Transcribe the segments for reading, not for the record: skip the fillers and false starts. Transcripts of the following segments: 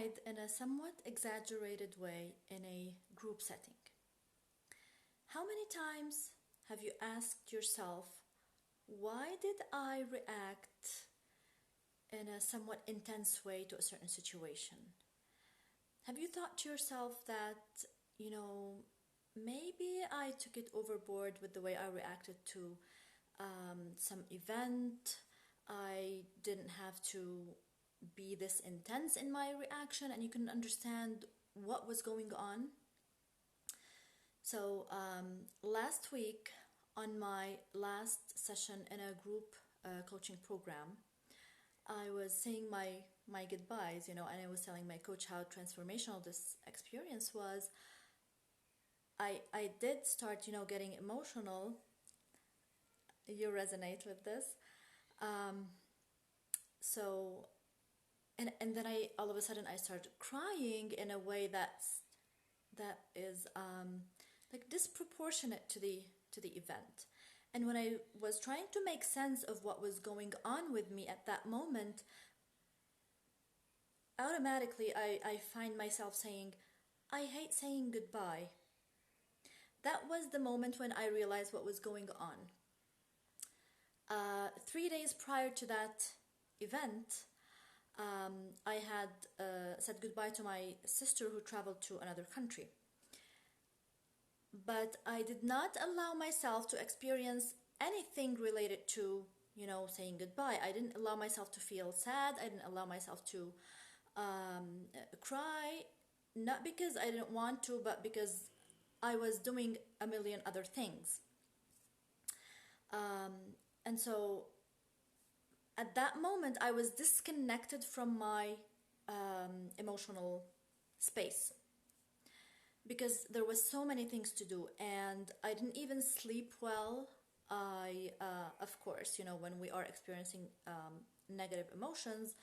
cried in a somewhat exaggerated way in a group setting? How many times have you asked yourself, why did I react in a somewhat intense way to a certain situation? Have you thought to yourself that, maybe I took it overboard with the way I reacted to some event? I didn't have to be this intense in my reaction, and you can understand what was going on. So last week, on my last session in a group coaching program, I was saying my goodbyes, and I was telling my coach how transformational this experience was. I did start, getting emotional. You resonate with this. So, and then all of a sudden I started crying in a way that is like disproportionate to the event. And when I was trying to make sense of what was going on with me at that moment, automatically I find myself saying, I hate saying goodbye. That was the moment when I realized what was going on. 3 days prior to that event, I had said goodbye to my sister who traveled to another country. But I did not allow myself to experience anything related to, saying goodbye. I didn't allow myself to feel sad. I didn't allow myself to cry, not because I didn't want to, but because I was doing a million other things. And so at that moment, I was disconnected from my emotional space because there was so many things to do, and I didn't even sleep well. Of course, when we are experiencing negative emotions,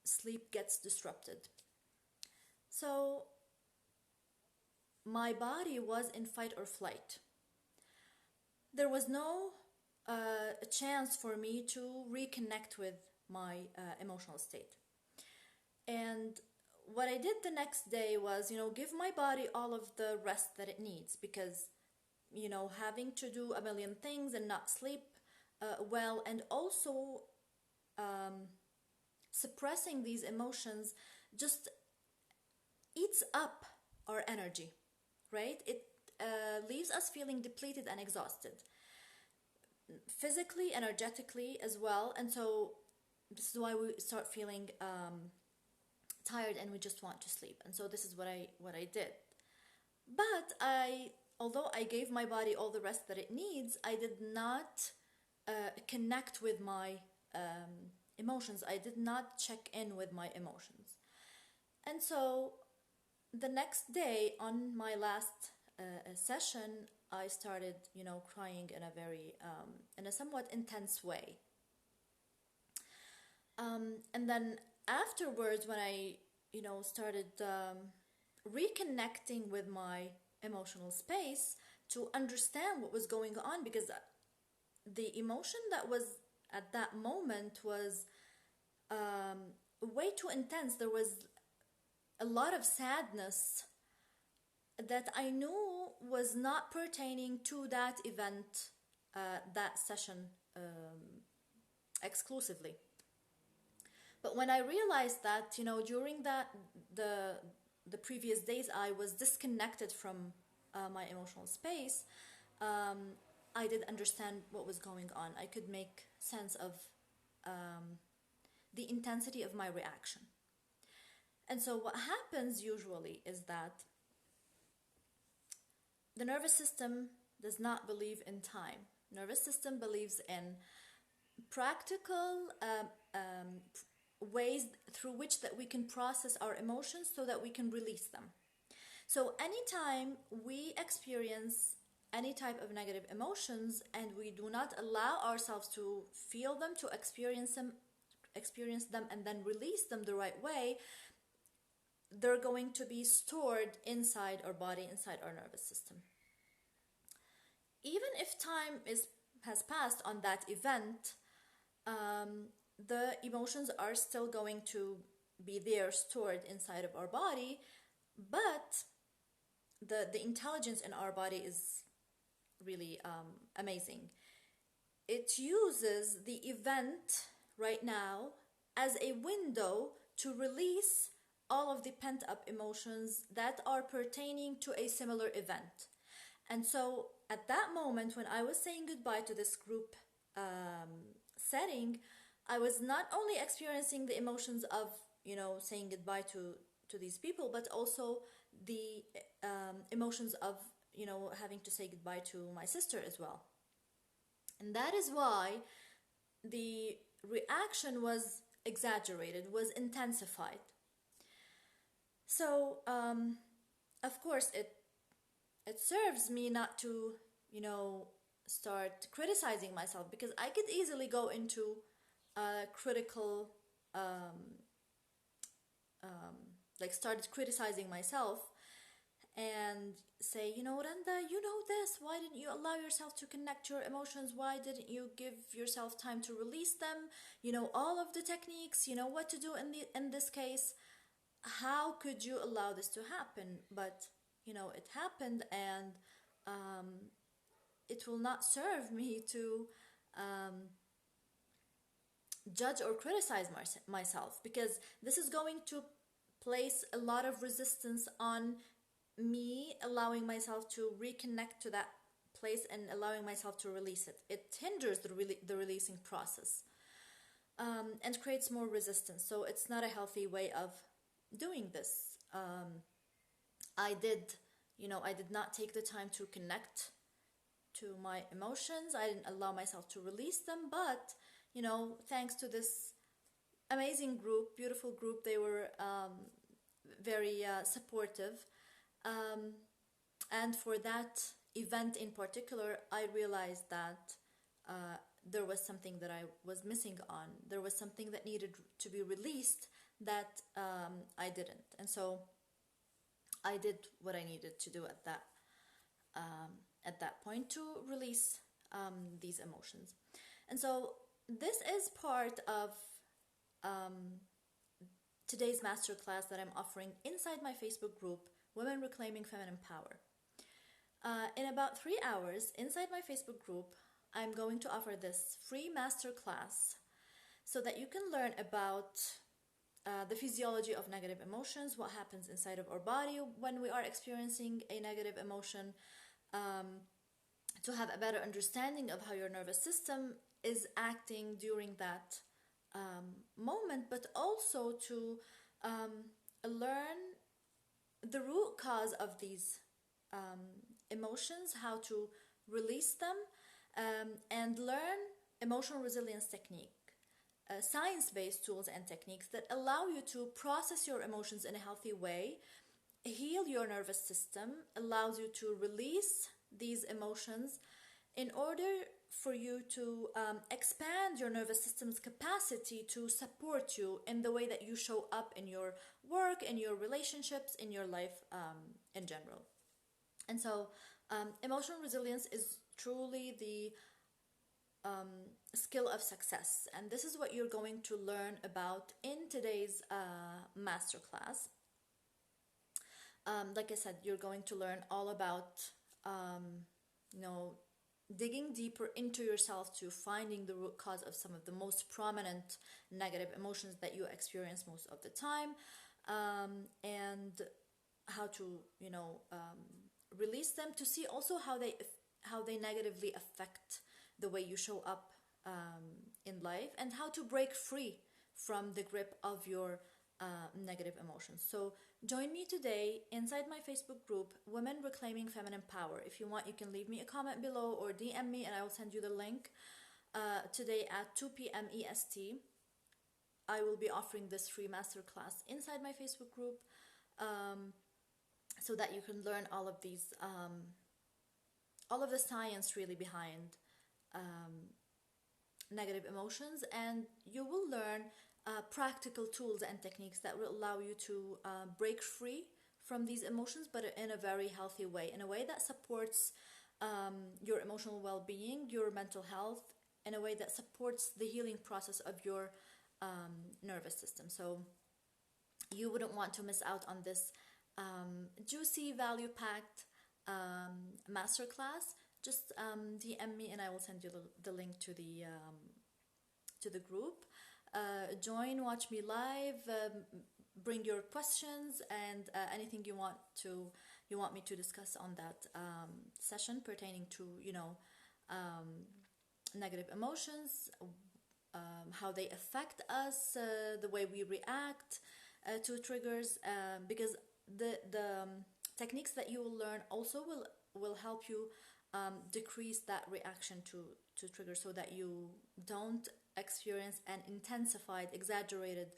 sleep gets disrupted. So my body was in fight or flight. There was no chance for me to reconnect with my emotional state. And what I did the next day was, give my body all of the rest that it needs, because, having to do a million things and not sleep well, and also suppressing these emotions just eats up our energy, right? It leaves us feeling depleted and exhausted, physically, energetically as well. And so this is why we start feeling tired and we just want to sleep. And so this is what I did. But although I gave my body all the rest that it needs, I did not connect with my emotions. I did not check in with my emotions. And so the next day, on my last session, I started, crying in a very, in a somewhat intense way. And then afterwards, when I, started reconnecting with my emotional space to understand what was going on, because the emotion that was at that moment was way too intense. There was a lot of sadness that I knew was not pertaining to that event, that session exclusively. But when I realized that, during the previous days, I was disconnected from my emotional space, I did understand what was going on. I could make sense of the intensity of my reaction. And so what happens usually is that the nervous system does not believe in time. Nervous system believes in practical ways through which that we can process our emotions so that we can release them. So anytime we experience any type of negative emotions and we do not allow ourselves to feel them, to experience them and then release them the right way, they're going to be stored inside our body, inside our nervous system. Even if time has passed on that event, the emotions are still going to be there stored inside of our body, but the intelligence in our body is really amazing. It uses the event right now as a window to release all of the pent up emotions that are pertaining to a similar event. And so at that moment, when I was saying goodbye to this group setting, I was not only experiencing the emotions of, saying goodbye to these people, but also the emotions of, having to say goodbye to my sister as well. And that is why the reaction was exaggerated, was intensified. So, of course, it serves me not to, start criticizing myself, because I could easily go into critical, like started criticizing myself and say, Randa, you know this. Why didn't you allow yourself to connect your emotions? Why didn't you give yourself time to release them? You know all of the techniques. You know what to do in this case. How could you allow this to happen? But it happened, and it will not serve me to judge or criticize myself, because this is going to place a lot of resistance on me allowing myself to reconnect to that place and allowing myself to release it. It hinders the releasing process, and creates more resistance. So it's not a healthy way of doing this. I did, I did not take the time to connect to my emotions. I didn't allow myself to release them, but thanks to this amazing group, beautiful group, they were very supportive. And for that event in particular, I realized that there was something that I was missing on. There was something that needed to be released that I didn't. And so I did what I needed to do at that point to release these emotions. And so this is part of today's masterclass that I'm offering inside my Facebook group, Women Reclaiming Feminine Power. In about 3 hours, inside my Facebook group, I'm going to offer this free masterclass so that you can learn about the physiology of negative emotions, what happens inside of our body when we are experiencing a negative emotion, to have a better understanding of how your nervous system is acting during that moment, but also to learn the root cause of these emotions, how to release them, and learn emotional resilience technique, science-based tools and techniques that allow you to process your emotions in a healthy way, heal your nervous system, allows you to release these emotions in order for you to expand your nervous system's capacity to support you in the way that you show up in your work, in your relationships, in your life in general. And so emotional resilience is truly the skill of success. And this is what you're going to learn about in today's masterclass. Like I said, you're going to learn all about, digging deeper into yourself to finding the root cause of some of the most prominent negative emotions that you experience most of the time, and how to, release them, to see also how they negatively affect the way you show up in life, and how to break free from the grip of your negative emotions. So join me today inside my Facebook group, Women Reclaiming Feminine Power. If you want, you can leave me a comment below or DM me and I will send you the link. Today at 2 p.m. EST, I will be offering this free masterclass inside my Facebook group, so that you can learn all of the science really behind negative emotions, and you will learn practical tools and techniques that will allow you to break free from these emotions, but in a very healthy way, in a way that supports your emotional well-being, your mental health, in a way that supports the healing process of your nervous system. So you wouldn't want to miss out on this juicy, value packed masterclass, just DM me and I will send you the link to the group. Join, watch me live, bring your questions and anything you want me to discuss on that session pertaining to negative emotions, how they affect us, the way we react to triggers, because the techniques that you will learn also will help you decrease that reaction to triggers, so that you don't experience an intensified, exaggerated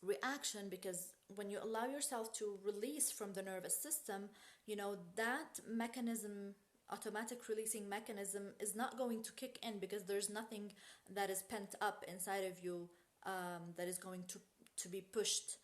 reaction. Because when you allow yourself to release from the nervous system, that mechanism, automatic releasing mechanism, is not going to kick in, because there's nothing that is pent up inside of you that is going to be pushed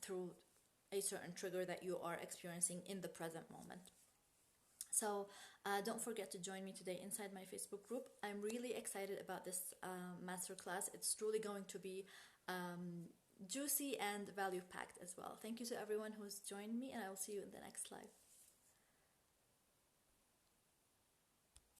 through a certain trigger that you are experiencing in the present moment. So don't forget to join me today inside my Facebook group. I'm really excited about this masterclass. It's truly going to be juicy and value packed as well. Thank you to everyone who's joined me, and I will see you in the next live.